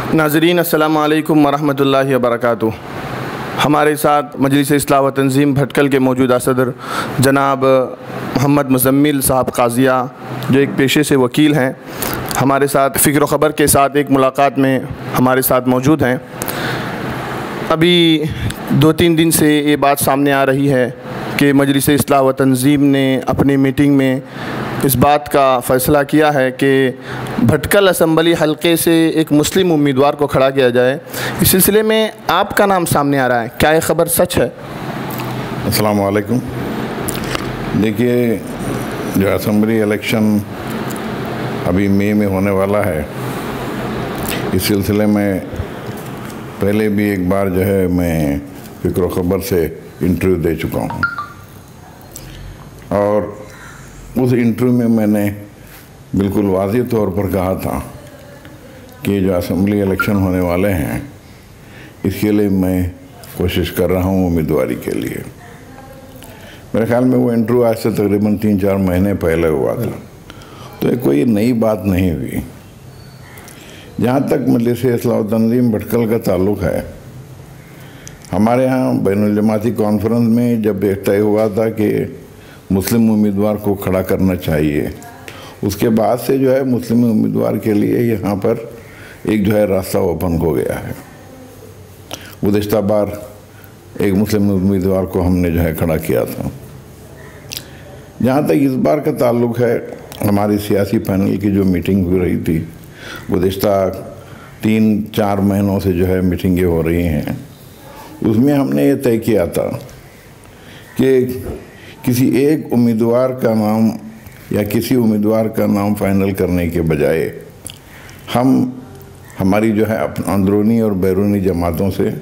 नाज़रीन अस्सलामु अलैकुम वरहमतुल्लाहि वबरकातुहू। हमारे साथ मजलिस इस्लाह व तंज़ीम भटकल के मौजूदा सदर जनाब मोहम्मद मुज़म्मिल साहब काज़िया, जो एक पेशे से वकील हैं, हमारे साथ फ़िक्र ख़बर के साथ एक मुलाकात में हमारे साथ मौजूद हैं। अभी 2-3 दिन से ये बात सामने आ रही है कि मजलिस इस्लाह व तंज़ीम ने अपनी मीटिंग में इस बात का फ़ैसला किया है कि भटकल असम्बली हलक़े से एक मुस्लिम उम्मीदवार को खड़ा किया जाए। इस सिलसिले में आपका नाम सामने आ रहा है, क्या ये ख़बर सच है? अस्सलामु अलैकुम। देखिए, जो असम्बली इलेक्शन अभी मई में होने वाला है, इस सिलसिले में पहले भी एक बार जो है मैं फ़िक्र ख़बर से इंटरव्यू दे चुका हूँ और उस इंटरव्यू में मैंने बिल्कुल वाज़ेह तौर पर कहा था कि जो असम्बली इलेक्शन होने वाले हैं इसके लिए मैं कोशिश कर रहा हूँ उम्मीदवारी के लिए। मेरे ख्याल में वो इंटरव्यू आज से तकरीबन 3-4 महीने पहले हुआ था, तो ये कोई नई बात नहीं हुई। जहाँ तक मजलिस इस्लाह व तंज़ीम भटकल का ताल्लुक़ है, हमारे यहाँ बैनुल जमाती कॉन्फ्रेंस में जब तय हुआ था कि मुस्लिम उम्मीदवार को खड़ा करना चाहिए, उसके बाद से जो है मुस्लिम उम्मीदवार के लिए यहाँ पर एक जो है रास्ता ओपन हो गया है। गुज़िश्ता बार एक मुस्लिम उम्मीदवार को हमने जो है खड़ा किया था। जहाँ तक इस बार का ताल्लुक़ है, हमारी सियासी पैनल की जो मीटिंग हो रही थी, गुज़िश्ता 3-4 महीनों से जो है मीटिंगें हो रही हैं, उसमें हमने ये तय किया था कि किसी एक उम्मीदवार का नाम या किसी उम्मीदवार का नाम फाइनल करने के बजाय हम हमारी जो है अंदरूनी और बैरूनी जमातों से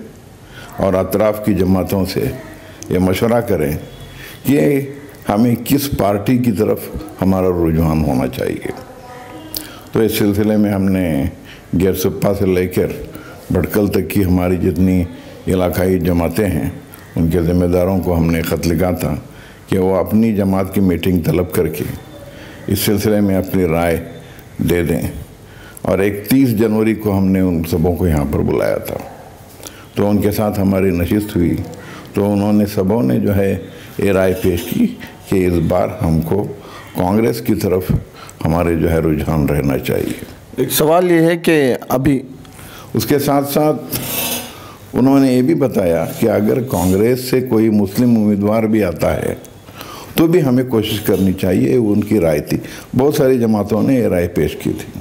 और अतराफ़ की जमातों से ये मशवरा करें कि हमें किस पार्टी की तरफ हमारा रुझान होना चाहिए। तो इस सिलसिले में हमने गैरसुप्पा से लेकर भटकल तक की हमारी जितनी इलाकाई जमातें हैं, उनके ज़िम्मेदारों को हमने ख़त लिखा था कि वो अपनी जमात की मीटिंग तलब करके इस सिलसिले में अपनी राय दे दें। और 31 जनवरी को हमने उन सबों को यहाँ पर बुलाया था, तो उनके साथ हमारी नशिस्त हुई, तो उन्होंने सबों ने जो है ये राय पेश की कि इस बार हमको कांग्रेस की तरफ हमारे जो है रुझान रहना चाहिए। एक सवाल ये है कि अभी उसके साथ साथ उन्होंने ये भी बताया कि अगर कांग्रेस से कोई मुस्लिम उम्मीदवार भी आता है तो भी हमें कोशिश करनी चाहिए। उनकी राय थी, बहुत सारी जमातों ने ये राय पेश की थी।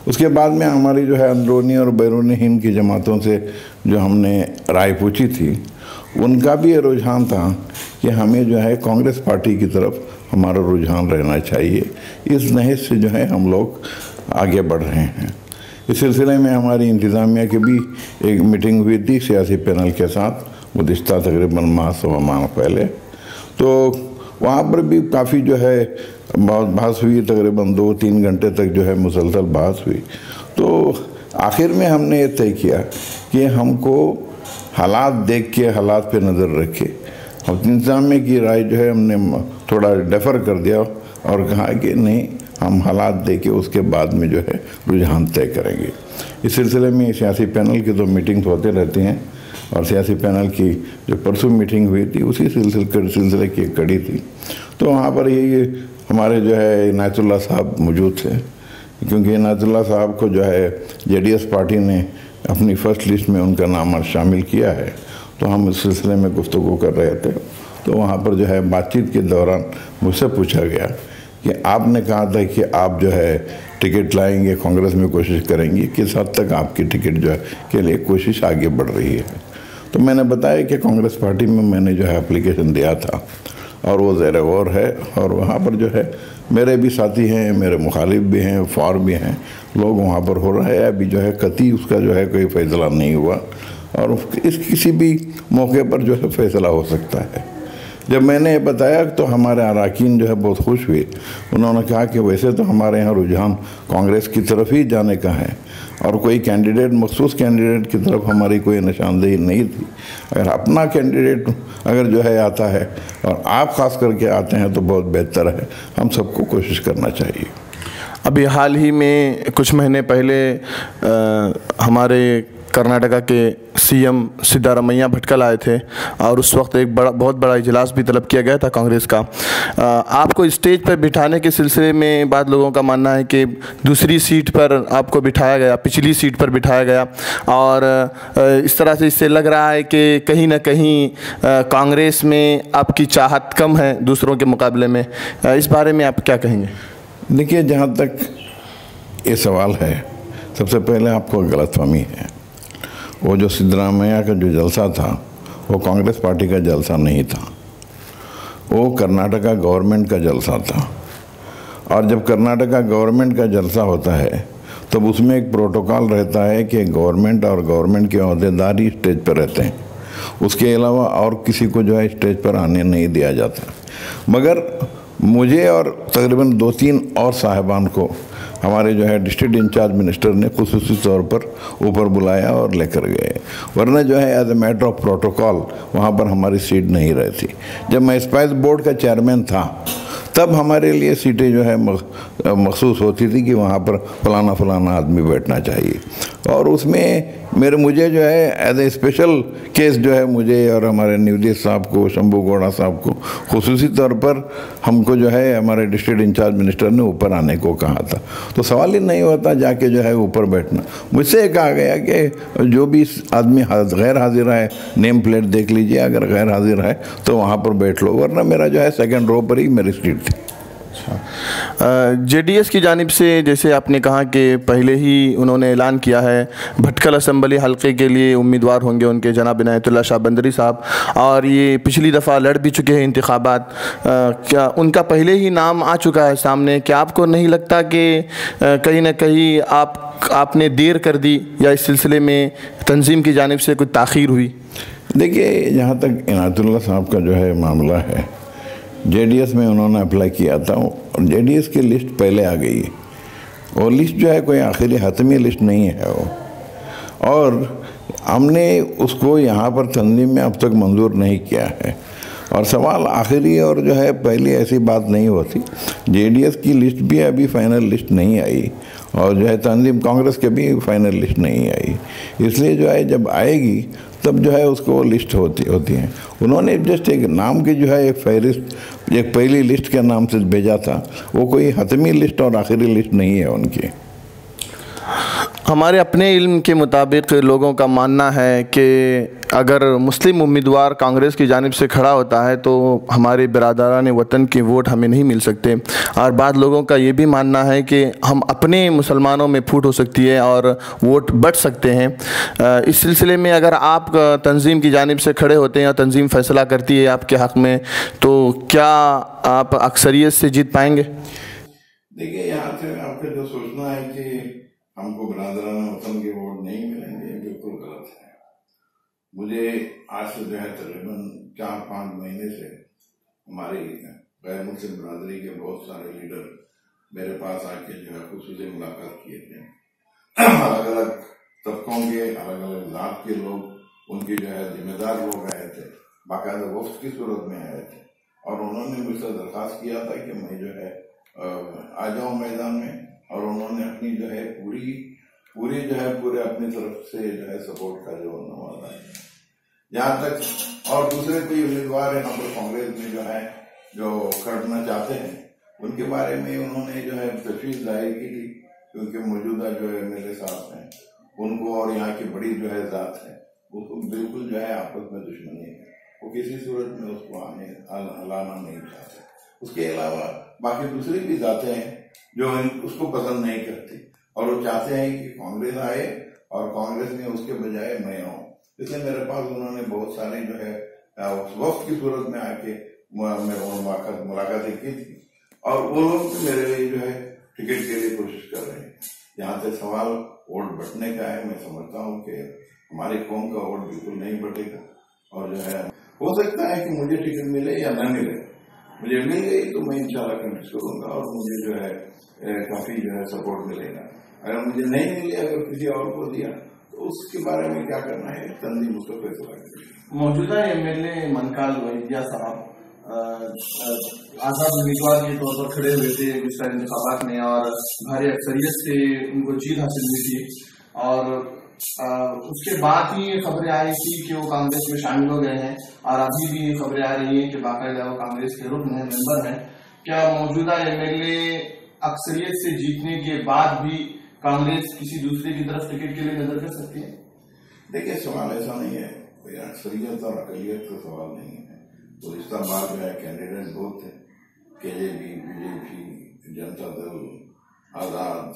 उसके बाद में हमारी जो है अंदरूनी और बैरूनी हिंद की जमातों से जो हमने राय पूछी थी, उनका भी ये रुझान था कि हमें जो है कांग्रेस पार्टी की तरफ हमारा रुझान रहना चाहिए। इस नहज से जो है हम लोग आगे बढ़ रहे हैं। इस सिलसिले में हमारी इंतज़ामिया की भी एक मीटिंग हुई थी सियासी पैनल के साथ गुज़िश्ता तकरीबन माह सवा माह पहले, तो वहाँ पर भी काफ़ी जो है बहुत बहस हुई, तकरीबन 2-3 घंटे तक जो है मुसलसल बहस हुई। तो आखिर में हमने ये तय किया कि हमको हालात देख के, हालात पे नज़र रख के इंतज़ामिया की राय जो है हमने थोड़ा डेफर कर दिया और कहा कि नहीं, हम हालात देख के उसके बाद में जो है रुझान तय करेंगे। इस सिलसिले में सियासी पैनल की तो मीटिंग्स होते रहती हैं और सियासी पैनल की जो परसों मीटिंग हुई थी उसी सिलसिले की एक कड़ी थी। तो वहाँ पर ये हमारे जो है इनायतुल्लाह साहब मौजूद थे, क्योंकि इनायतुल्लाह साहब को जो है JDS पार्टी ने अपनी फ़र्स्ट लिस्ट में उनका नाम शामिल किया है, तो हम इस सिलसिले में गुफ्तगू कर रहे थे। तो वहाँ पर जो है बातचीत के दौरान मुझसे पूछा गया कि आपने कहा था कि आप जो है टिकट लाएंगे, कांग्रेस में कोशिश करेंगे, किस हद तक आपकी टिकट जो है के लिए कोशिश आगे बढ़ रही है। तो मैंने बताया कि कांग्रेस पार्टी में मैंने जो है एप्लीकेशन दिया था और वो ज़ेर गौर है, और वहाँ पर जो है मेरे भी साथी हैं, मेरे मुखालिफ भी हैं, फार भी हैं, लोग वहाँ पर हो रहे हैं। अभी जो है कतई उसका जो है कोई फ़ैसला नहीं हुआ और इस किसी भी मौके पर जो है फ़ैसला हो सकता है। जब मैंने ये बताया तो हमारे अरकान जो है बहुत खुश हुए। उन्होंने कहा कि वैसे तो हमारे यहाँ रुझान कांग्रेस की तरफ ही जाने का है और कोई कैंडिडेट, मखसूस कैंडिडेट की तरफ हमारी कोई निशानदेही नहीं थी। अगर अपना कैंडिडेट अगर जो है आता है और आप ख़ास करके आते हैं तो बहुत बेहतर है, हम सबको कोशिश करना चाहिए। अभी हाल ही में कुछ महीने पहले हमारे कर्नाटका के सीएम सिद्धारमैया भटकल आए थे और उस वक्त एक बहुत बड़ा इजलास भी तलब किया गया था कांग्रेस का। आपको स्टेज पर बिठाने के सिलसिले में बाद लोगों का मानना है कि दूसरी सीट पर आपको बिठाया गया, पिछली सीट पर बिठाया गया, और इस तरह से इससे लग रहा है कि कहीं ना कहीं कांग्रेस में आपकी चाहत कम है दूसरों के मुकाबले में। इस बारे में आप क्या कहेंगे? देखिए, जहाँ तक ये सवाल है, सबसे पहले आपको गलतफहमी है। वो जो सिद्धरामैया का जो जलसा था वो कांग्रेस पार्टी का जलसा नहीं था, वो कर्नाटका गवर्नमेंट का जलसा था। और जब कर्नाटका गवर्नमेंट का जलसा होता है तब उसमें एक प्रोटोकॉल रहता है कि गवर्नमेंट और गवर्नमेंट के अहदेदार ही स्टेज पर रहते हैं, उसके अलावा और किसी को जो है स्टेज पर आने नहीं दिया जाता। मगर मुझे और तकरीबन 2-3 और साहिबान को हमारे जो है डिस्ट्रिक्ट इंचार्ज मिनिस्टर ने खुसूसी तौर पर ऊपर बुलाया और लेकर गए, वरना जो है as a matter of protocol वहाँ पर हमारी सीट नहीं रहती। जब मैं स्पाइस बोर्ड का चेयरमैन था तब हमारे लिए सीटें जो है महसूस होती थी कि वहाँ पर फलाना आदमी बैठना चाहिए, और उसमें मुझे जो है एज ए स्पेशल केस जो है मुझे और हमारे निवदेश साहब को, शंभू गौड़ा साहब को खुसूसी तौर पर हमको जो है हमारे डिस्ट्रिक्ट इंचार्ज मिनिस्टर ने ऊपर आने को कहा था। तो सवाल ही नहीं होता जाके जो है ऊपर बैठना। मुझसे कहा गया कि जो भी आदमी गैर हाजिर है नेम प्लेट देख लीजिए, अगर गैर हाजिर है तो वहाँ पर बैठ लो, वरना मेरा जो है सेकेंड रो पर ही मेरी सीट थी। जेडीएस की जानिब से जैसे आपने कहा कि पहले ही उन्होंने ऐलान किया है भटकल असम्बली हल्के के लिए उम्मीदवार होंगे उनके जनाब इनायतुल्लाह शाह बंदरी साहब, और ये पिछली दफ़ा लड़ भी चुके हैं इंतखाबात। क्या उनका पहले ही नाम आ चुका है सामने? क्या आपको नहीं लगता कि कहीं ना कहीं आपने देर कर दी या इस सिलसिले में तंजीम की जानिब से कुछ ताख़ीर हुई? देखिए, जहाँ तक इनायतुल्लाह साहब का जो है मामला है, जेडीएस में उन्होंने अप्लाई किया था और जेडीएस की लिस्ट पहले आ गई है, और लिस्ट जो है कोई आखिरी हतमी लिस्ट नहीं है वो, और हमने उसको यहाँ पर तंजीम में अब तक मंजूर नहीं किया है। और सवाल आखिरी और जो है पहली ऐसी बात नहीं होती, जेडीएस की लिस्ट भी अभी फाइनल लिस्ट नहीं आई, और जो है तंजीम कांग्रेस के भी फाइनल लिस्ट नहीं आई, इसलिए जो है जब आएगी तब जो है उसको लिस्ट होती है। उन्होंने जस्ट एक नाम की जो है एक फहरिस्त, एक पहली लिस्ट के नाम से भेजा था, वो कोई हतमी लिस्ट और आखिरी लिस्ट नहीं है उनकी। हमारे अपने इल्म के मुताबिक लोगों का मानना है कि अगर मुस्लिम उम्मीदवार कांग्रेस की जानिब से खड़ा होता है तो हमारे बिरादरान वतन के वोट हमें नहीं मिल सकते, और बाद लोगों का ये भी मानना है कि हम अपने मुसलमानों में फूट हो सकती है और वोट बढ़ सकते हैं। इस सिलसिले में अगर आप तंजीम की जानिब से खड़े होते हैं और तंजीम फ़ैसला करती है आपके हक़ में, तो क्या आप अक्सरियत से जीत पाएंगे? देखिए, यहाँ से आपको जो सोचना है कि हमको बिरादरान वतन के वोट नहीं मिलेंगे, बिल्कुल गलत है। मुझे आज से जो है तकरीबन 4-5 महीने से हमारी गैर मुस्लिम बिरादरी के बहुत सारे लीडर मेरे पास आके जो है खुसूसी मुलाकात किए थे। अलग अलग तबकों के, अलग अलग जात के लोग, उनके जो है जिम्मेदार लोग आए थे, बाकायदा वफ्द की सूरत में आए थे, और उन्होंने मुझसे दरख्वास्त किया था कि मैं जो है आ जाऊं मैदान में, और उन्होंने अपनी जो है पूरी जो है पूरे अपनी तरफ से जो है सपोर्ट का जो नवाजा है। जहाँ तक और दूसरे कोई उम्मीदवार है यहाँ पर कांग्रेस में जो है जो खड़ना चाहते हैं, उनके बारे में उन्होंने जो है तशवीश जाहिर की थी, क्योंकि मौजूदा जो है एमएलए साहब हैं उनको और यहाँ की बड़ी जो है जात है उसको बिल्कुल जो है आपस में दुश्मनी है, वो किसी सूरत में उसको हलाना नहीं चाहते। उसके अलावा बाकी दूसरी भी जातें हैं जो उसको पसंद नहीं करती, और वो चाहते हैं कि कांग्रेस आए और कांग्रेस में उसके बजाय मैं आऊं। इसलिए मेरे पास उन्होंने बहुत सारे जो है वक्त की सूरत में आके मुलाकातें की थी, और वो लोग मेरे लिए जो है टिकट के लिए कोशिश कर रहे हैं। यहाँ से सवाल वोट बंटने का है, मैं समझता हूँ कि हमारी कौम का वोट बिल्कुल नहीं बटेगा, और जो है हो सकता है कि मुझे टिकट मिले या न मिले। मुझे मिल गई तो मैं इंशाल्लाह कंटेस्ट करूंगा और मुझे जो है काफी जो है सपोर्ट मिलेगा। अगर मुझे नहीं मिले, अगर किसी और को दिया, तो उसके बारे में क्या करना है तंजीम उसका फैसला करेगी। मौजूदा एमएलए मनकाल वैद्या साहब आजाद उम्मीदवार के तौर पर खड़े हुए थे गुज़श्ता इंतखाबात में और भारी अक्सरियत से उनको जीत हासिल हुई थी। और उसके बाद ही खबरें आई थी कि वो कांग्रेस में शामिल हो गए हैं और अभी भी खबरें आ रही हैं कि बाकायदा वो कांग्रेस के रुकन हैं, मेंबर हैं। क्या मौजूदा एमएलए अक्सरियत से जीतने के बाद भी कांग्रेस किसी दूसरे की तरफ टिकट के लिए नजर कर सकती है? देखिए, सवाल ऐसा नहीं है, कोई अक्सरियत और अकलियत का सवाल नहीं है। तो इस बार जो है कैंडिडेट बहुत थे, केजेपी, बीजेपी, जनता दल, आजाद,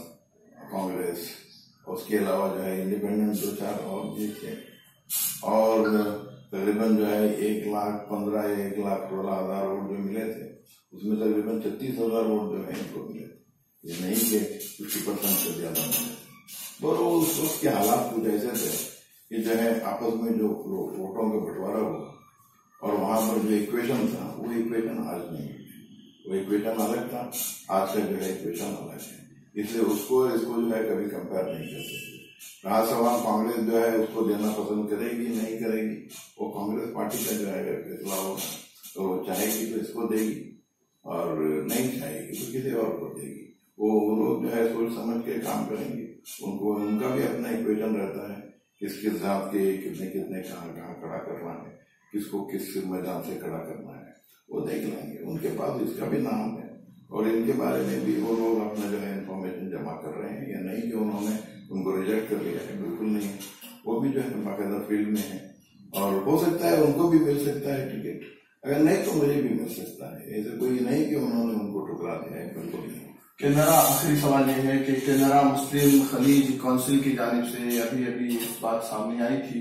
कांग्रेस, उसके अलावा जो है इंडिपेंडेंट 2-4 और भी थे। और तकरीबन जो है 1,15,000 1,16,000 वोट जो मिले थे, उसमें तकरीबन 36,000 वोट जो है इनको मिले थे। ये नहीं कि 50% से ज्यादा मिले। तो उसके हालात कुछ ऐसे थे कि जो है आपस में जो वोटों का बंटवारा हुआ और वहां पर जो इक्वेशन था वो इक्वेशन आज नहीं है। वो इक्वेशन अलग था, आज से जो है इक्वेशन अलग है। इसलिए उसको इसको जो है कभी कंपेयर नहीं कर सकते। रहा सवाल कांग्रेस जो है उसको देना पसंद करेगी नहीं करेगी, वो कांग्रेस पार्टी का जो है फैसला होगा। तो वो चाहेगी तो इसको देगी और नहीं चाहेगी तो किसी और को देगी। वो लोग जो है सोच समझ के काम करेंगे। उनको उनका भी अपना इक्वेशन रहता है, किस किस जात के कितने कहाँ खड़ा करना है, किसको किस मैदान से खड़ा करना है, वो देख लेंगे। उनके पास इसका भी नाम है और इनके बारे में भी वो लोग अपना जो है इन्फॉर्मेशन जमा कर रहे हैं। या नहीं कि उन्होंने उनको रिजेक्ट कर लिया है, बिल्कुल नहीं। वो भी जो है बाकायदा फील्ड में है और हो सकता है उनको भी मिल सकता है टिकट, अगर नहीं तो मुझे भी मिल सकता है। ऐसे कोई नहीं कि उन्होंने उनको ठुकरा दिया है, बिल्कुल नहीं। केनरा, आखिरी सवाल ये है कि केनरा मुस्लिम खलीज काउंसिल की जानिब से अभी इस बात सामने आई थी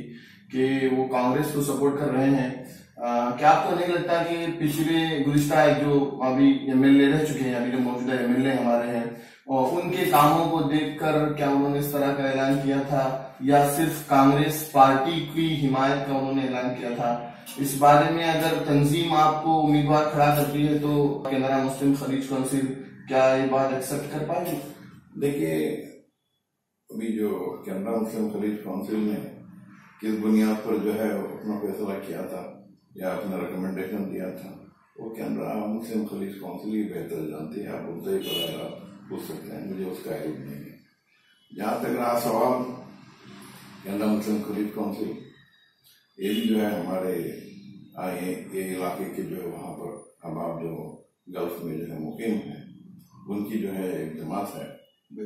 कि वो कांग्रेस को सपोर्ट कर रहे हैं। क्या आपको नहीं लगता कि पिछले गुज़िश्ता जो अभी एमएलए रह चुके हैं, अभी जो मौजूदा एमएलए हमारे हैं, और उनके कामों को देखकर क्या उन्होंने इस तरह का ऐलान किया था या सिर्फ कांग्रेस पार्टी की हिमायत का उन्होंने ऐलान किया था? इस बारे में अगर तंजीम आपको उम्मीदवार खड़ा करती है तो केनरा मुस्लिम खलीज काउंसिल क्या ये बात एक्सेप्ट कर पाएगी? देखिए, अभी जो केनरा मुस्लिम खलीज काउंसिल ने किस बुनियाद पर जो है अपना फैसला किया था या अपना रिकमेंडेशन दिया था, वो केनरा मुस्लिम खलीज काउंसिल ही बेहतर जानती है। आप उनसे ही बड़ा पूछ सकते हैं, मुझे उसका इल्म नहीं है। जहाँ तक रहा सवाल केनरा मुस्लिम खलीज काउंसिल, ये भी जो है हमारे ये इलाके के जो वहाँ पर अब आप जो गल्फ में जो है मुकीम है, उनकी जो है एक जमात है, जो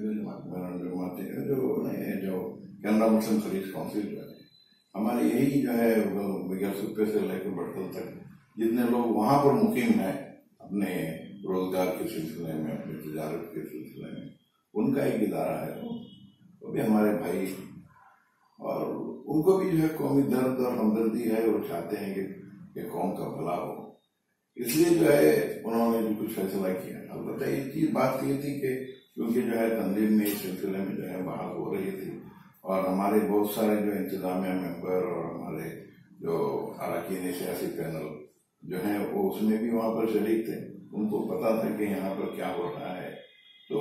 केनरा मुस्लिम खलीज काउंसिल जो है हमारे यही जो है बगैर सुप्पे से लेकर बड़कल तक जितने लोग वहां पर मुकीम है अपने रोजगार के सिलसिले में, अपने तजारत के सिलसिले में, उनका एक इदारा है। वो भी हमारे भाई और उनको भी जो है कौमी दर्द और हमदर्दी है। वो चाहते हैं कि कौम का भला हो, इसलिए जो है उन्होंने जो कुछ फैसला किया। अलबत्ता एक चीज बात ये थी कि क्योंकि जो है तंजीम में इस सिलसिले में जो है बहाल हो रही थी और हमारे बहुत सारे जो इंतजामिया मेंबर और हमारे जो अरकान सियासी पैनल जो है वो उसमें भी वहां पर शरीक थे। उनको पता था कि यहाँ पर क्या हो रहा है, तो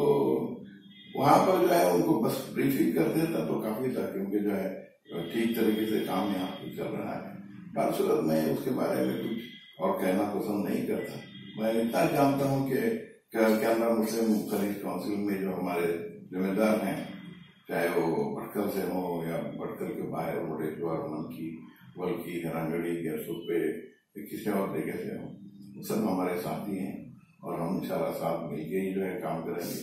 वहां पर जो है उनको बस ब्रीफिंग कर देता तो काफी था, क्योंकि जो है ठीक तरीके से काम यहाँ पर चल रहा है। बात मैं उसके बारे में कुछ और कहना पसंद नहीं करता। मैं इतना जानता हूँ कि केनरा मुस्लिम खलीज काउंसिल में जो हमारे जिम्मेदार हैं, चाहे वो भटकल से हो या भटकल के बाहर मोटेश्वर, मनकी, वल्की, हरांगड़ी, गैरसुप्पे, किसी और जगह से हो, सब हमारे साथी हैं और हम इंशाल्लाह साथ मिलकर ही जो है काम करेंगे।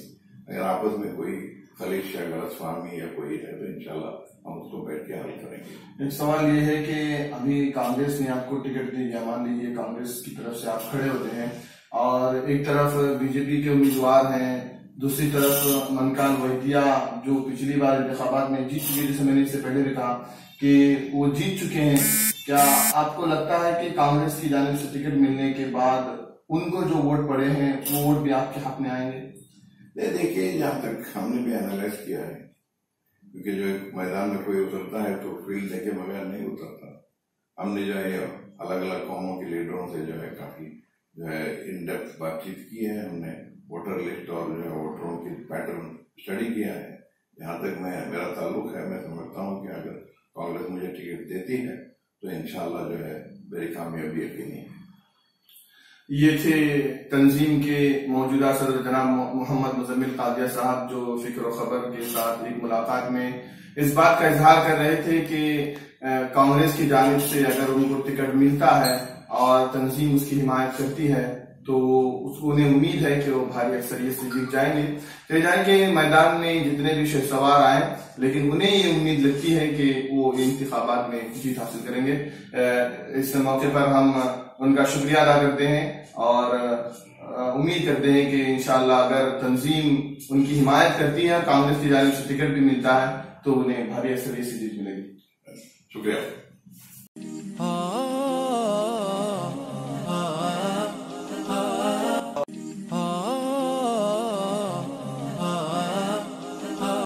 अगर आपस में कोई खलीश या गलतफहमी या कोई है तो इंशाल्लाह हम उसको बैठ के हल करेंगे। एक सवाल ये है कि अभी कांग्रेस ने आपको टिकट दी है, मान लीजिए कांग्रेस की तरफ से आप खड़े होते हैं और एक तरफ बीजेपी के उम्मीदवार हैं, दूसरी तरफ मनकान वहीदिया जो पिछली बार इंतखाबात में जीत चुके, जैसे मैंने इससे पहले भी कहा कि वो जीत चुके हैं। क्या आपको लगता है कि कांग्रेस की जानिब से टिकट मिलने के बाद उनको जो वोट पड़े हैं वो वोट भी आपके हक में आएंगे? देखिए, जहाँ तक हमने भी एनालाइज किया है, क्योंकि जो मैदान में कोई उतरता है तो फील्ड देखे बगैर नहीं उतरता। हमने जो है अलग अलग कौमों के लीडरों से जो है काफी जो है इन डेप्थ बातचीत की है। हमने वोटर लिस्ट और जो है वोटरों की पैटर्न स्टडी किया है। जहाँ तक मेरा ताल्लुक है, मैं समझता हूँ कि अगर कांग्रेस मुझे टिकट देती है तो इंशाल्लाह जो है मेरी कामयाबी यकीनी है। ये थे तंजीम के मौजूदा सदर जनाब मोहम्मद मुजम्मिल कादिया साहब, जो फिक्र खबर के साथ एक मुलाकात में इस बात का इजहार कर रहे थे कि कांग्रेस की जानिब से अगर उनको टिकट मिलता है और तंजीम उसकी हिमायत करती है तो उसको उन्हें उम्मीद है कि वो भारी अक्सरियत से जीत जाएंगे मैदान में जितने भी शहसवार आए, लेकिन उन्हें ये उम्मीद लगती है कि वो इंतखाबात में जीत हासिल करेंगे। इस मौके पर हम उनका शुक्रिया अदा करते हैं और उम्मीद करते हैं कि इंशाअल्लाह अगर तंजीम उनकी हिमायत करती है, कांग्रेस की जानिब से टिकट भी मिलता है तो उन्हें भारी अक्सरियत से जीत मिलेगी। शुक्रिया।